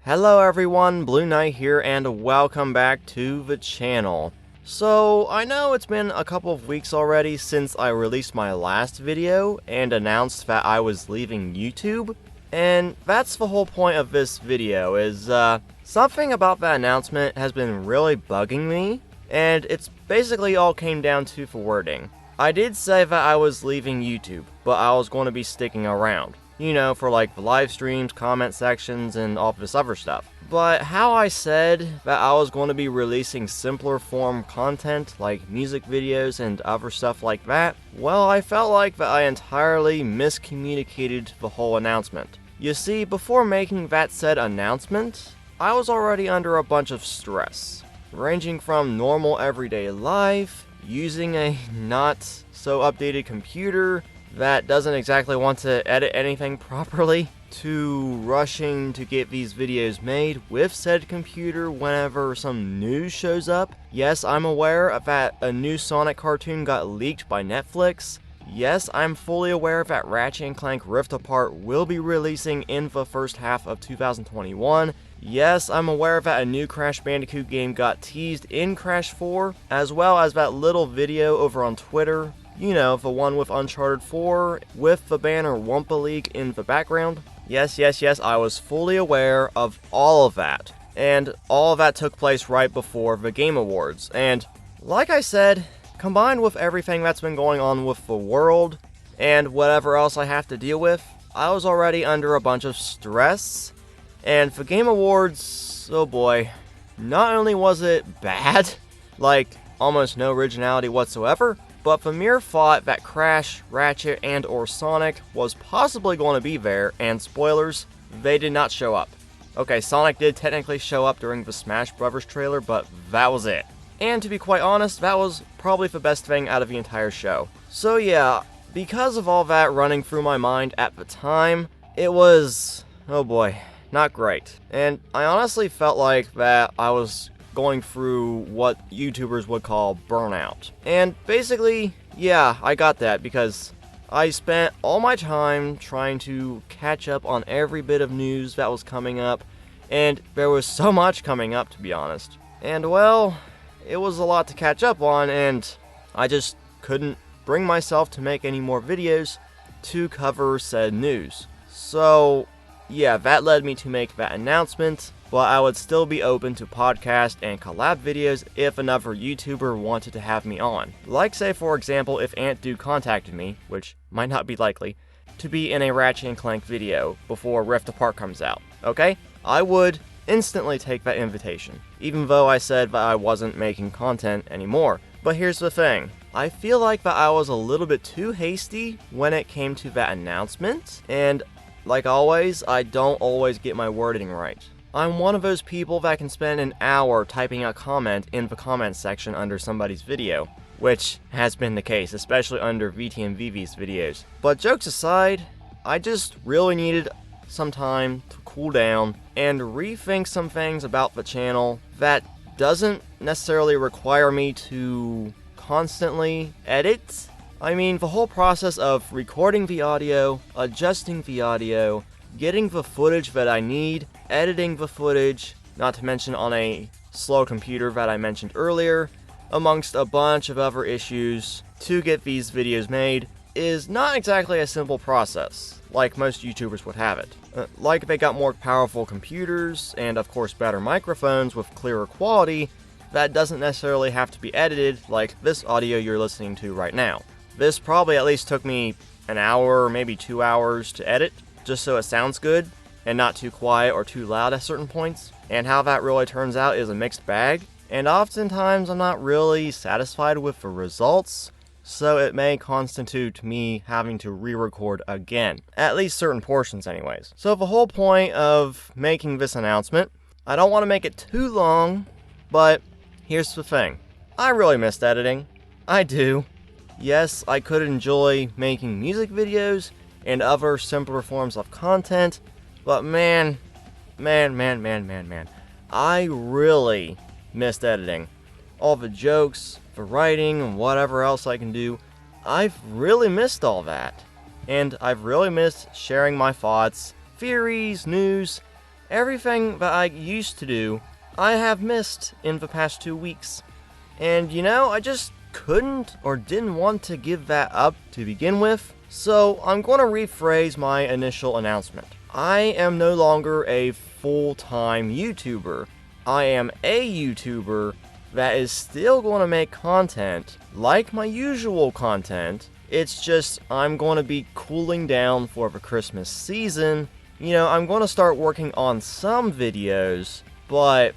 Hello everyone, Blueknight here, and welcome back to the channel. So, I know it's been a couple of weeks already since I released my last video and announced that I was leaving YouTube, and that's the whole point of this video, is something about that announcement has been really bugging me, and it's basically all came down to the wording. I did say that I was leaving YouTube, but I was going to be sticking around. You know, for like the live streams, comment sections, and all this other stuff. But how I said that I was going to be releasing simpler form content, like music videos and other stuff like that, well, I felt like that I entirely miscommunicated the whole announcement. You see, before making that said announcement, I was already under a bunch of stress, ranging from normal everyday life, using a not so updated computer that doesn't exactly want to edit anything properly, to rushing to get these videos made with said computer whenever some news shows up. Yes, I'm aware that a new Sonic cartoon got leaked by Netflix. Yes, I'm fully aware that Ratchet & Clank Rift Apart will be releasing in the first half of 2021. Yes, I'm aware that a new Crash Bandicoot game got teased in Crash 4, as well as that little video over on Twitter. You know, the one with Uncharted 4, with the banner Wumpa League in the background. Yes, I was fully aware of all of that. And all of that took place right before the Game Awards. And, like I said, combined with everything that's been going on with the world, and whatever else I have to deal with, I was already under a bunch of stress. And the Game Awards, oh boy, not only was it bad, like almost no originality whatsoever, but the mere thought that Crash, Ratchet, and or Sonic was possibly going to be there, and spoilers, they did not show up. Okay, Sonic did technically show up during the Smash Bros. Trailer, but that was it. And to be quite honest, that was probably the best thing out of the entire show. So yeah, because of all that running through my mind at the time, it was, oh boy, not great. And I honestly felt like that I was going through what YouTubers would call burnout. And basically, yeah, I got that because I spent all my time trying to catch up on every bit of news that was coming up, and there was so much coming up, to be honest. And well, it was a lot to catch up on, and I just couldn't bring myself to make any more videos to cover said news. So yeah, that led me to make that announcement, but I would still be open to podcast and collab videos if another YouTuber wanted to have me on. Like say for example if AntDo contacted me, which might not be likely, to be in a Ratchet & Clank video before Rift Apart comes out, okay? I would instantly take that invitation, even though I said that I wasn't making content anymore. But here's the thing, I feel like that I was a little bit too hasty when it came to that announcement, and like always, I don't always get my wording right. I'm one of those people that can spend an hour typing a comment in the comment section under somebody's video, which has been the case, especially under VTMVV's videos. But jokes aside, I just really needed some time to cool down and rethink some things about the channel that doesn't necessarily require me to constantly edit. I mean, the whole process of recording the audio, adjusting the audio, getting the footage that I need, editing the footage, not to mention on a slow computer that I mentioned earlier, amongst a bunch of other issues to get these videos made, is not exactly a simple process, like most YouTubers would have it. Like they got more powerful computers, and of course better microphones with clearer quality, that doesn't necessarily have to be edited like this audio you're listening to right now. This probably at least took me an hour, maybe 2 hours to edit, just so it sounds good, and not too quiet or too loud at certain points. And how that really turns out is a mixed bag, and oftentimes I'm not really satisfied with the results, so it may constitute me having to re-record again. At least certain portions anyways. So the whole point of making this announcement, I don't want to make it too long, but here's the thing. I really missed editing. I do. Yes, I could enjoy making music videos and other simpler forms of content, but man, I really missed editing. All the jokes, the writing, and whatever else I can do, I've really missed all that. And I've really missed sharing my thoughts, theories, news, everything that I used to do, I have missed in the past 2 weeks. And you know, I just couldn't or didn't want to give that up to begin with, so I'm going to rephrase my initial announcement. I am no longer a full-time YouTuber. I am a YouTuber that is still going to make content like my usual content. It's just I'm going to be cooling down for the Christmas season. You know, I'm going to start working on some videos, but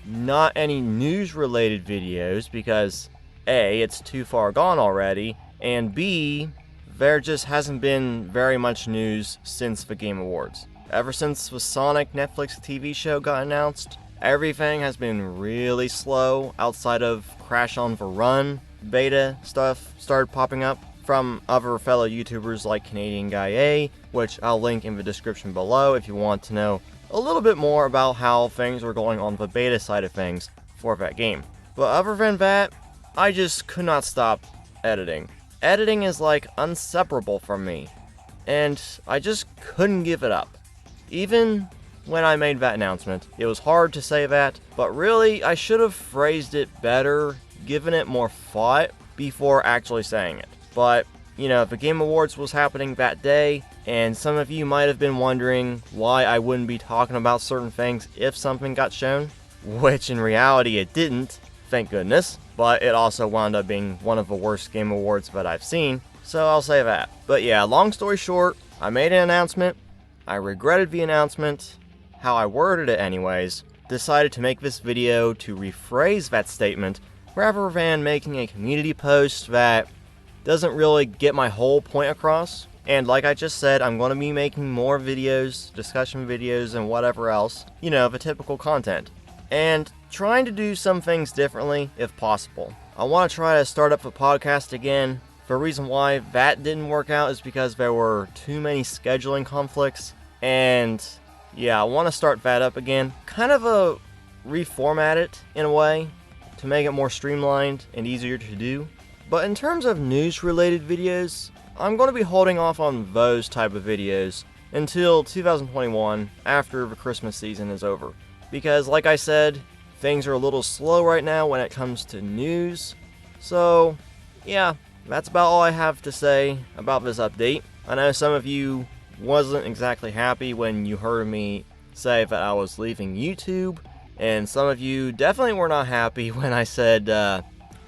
not any news-related videos because A, it's too far gone already, and B, there just hasn't been very much news since the Game Awards. Ever since the Sonic Netflix TV show got announced, everything has been really slow outside of Crash on the Run beta stuff started popping up from other fellow YouTubers like Canadian Guy A, which I'll link in the description below if you want to know a little bit more about how things were going on the beta side of things for that game. But other than that, I just could not stop editing. Editing is like inseparable from me, and I just couldn't give it up. Even when I made that announcement, it was hard to say that, but really I should have phrased it better, given it more thought before actually saying it. But, you know, the Game Awards was happening that day, and some of you might have been wondering why I wouldn't be talking about certain things if something got shown, which in reality it didn't, thank goodness, but it also wound up being one of the worst Game Awards that I've seen, so I'll say that. But yeah, long story short, I made an announcement, I regretted the announcement, how I worded it anyways, decided to make this video to rephrase that statement rather than making a community post that doesn't really get my whole point across. And like I just said, I'm going to be making more videos, discussion videos, and whatever else, you know, the typical content. And trying to do some things differently if possible. I want to try to start up the podcast again. The reason why that didn't work out is because there were too many scheduling conflicts, and yeah, I want to start that up again. Kind of reformat it in a way to make it more streamlined and easier to do. But in terms of news-related videos, I'm going to be holding off on those type of videos until 2021 after the Christmas season is over. Because like I said, things are a little slow right now when it comes to news. So yeah, that's about all I have to say about this update. I know some of you wasn't exactly happy when you heard me say that I was leaving YouTube, and some of you definitely were not happy when I said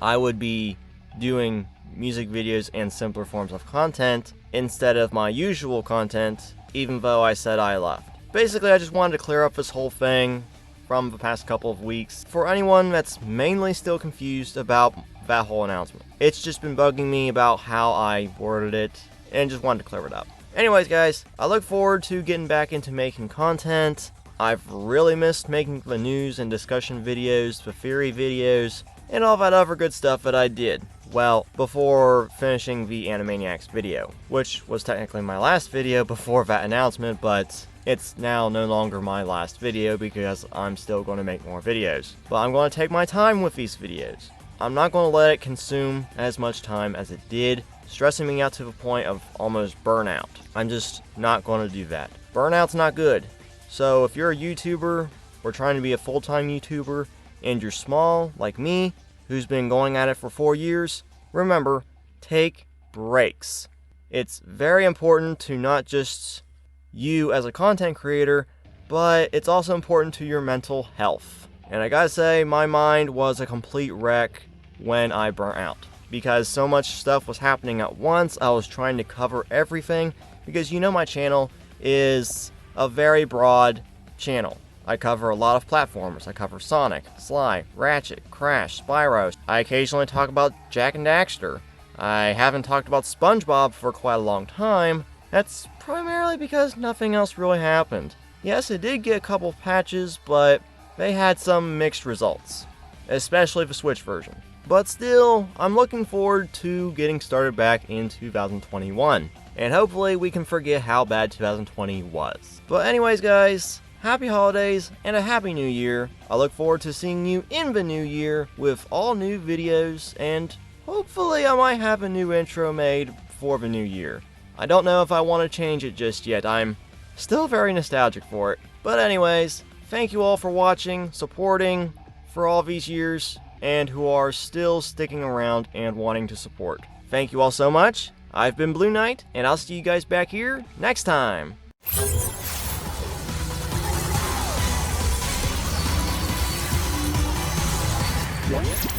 I would be doing music videos and simpler forms of content instead of my usual content, even though I said I left. Basically, I just wanted to clear up this whole thing from the past couple of weeks for anyone that's mainly still confused about that whole announcement. It's just been bugging me about how I worded it, and just wanted to clear it up. Anyways guys, I look forward to getting back into making content. I've really missed making the news and discussion videos, the theory videos, and all that other good stuff that I did. Well, before finishing the Animaniacs video, which was technically my last video before that announcement, but it's now no longer my last video because I'm still going to make more videos. But I'm going to take my time with these videos. I'm not going to let it consume as much time as it did, stressing me out to the point of almost burnout. I'm just not going to do that. Burnout's not good. So if you're a YouTuber, or trying to be a full-time YouTuber, and you're small, like me, who's been going at it for 4 years, remember, take breaks. It's very important to not just you as a content creator, but it's also important to your mental health. And I gotta say, my mind was a complete wreck when I burnt out. Because so much stuff was happening at once, I was trying to cover everything, because you know my channel is a very broad channel. I cover a lot of platformers. I cover Sonic, Sly, Ratchet, Crash, Spyro. I occasionally talk about Jak and Daxter. I haven't talked about SpongeBob for quite a long time. That's primarily because nothing else really happened. Yes, it did get a couple of patches, but they had some mixed results, especially the Switch version. But still, I'm looking forward to getting started back in 2021, and hopefully we can forget how bad 2020 was. But anyways guys, happy holidays and a happy new year. I look forward to seeing you in the new year with all new videos, and hopefully I might have a new intro made for the new year. I don't know if I want to change it just yet. I'm still very nostalgic for it. But anyways, thank you all for watching, supporting for all these years, and who are still sticking around and wanting to support. Thank you all so much. I've been Blueknight, and I'll see you guys back here next time. What?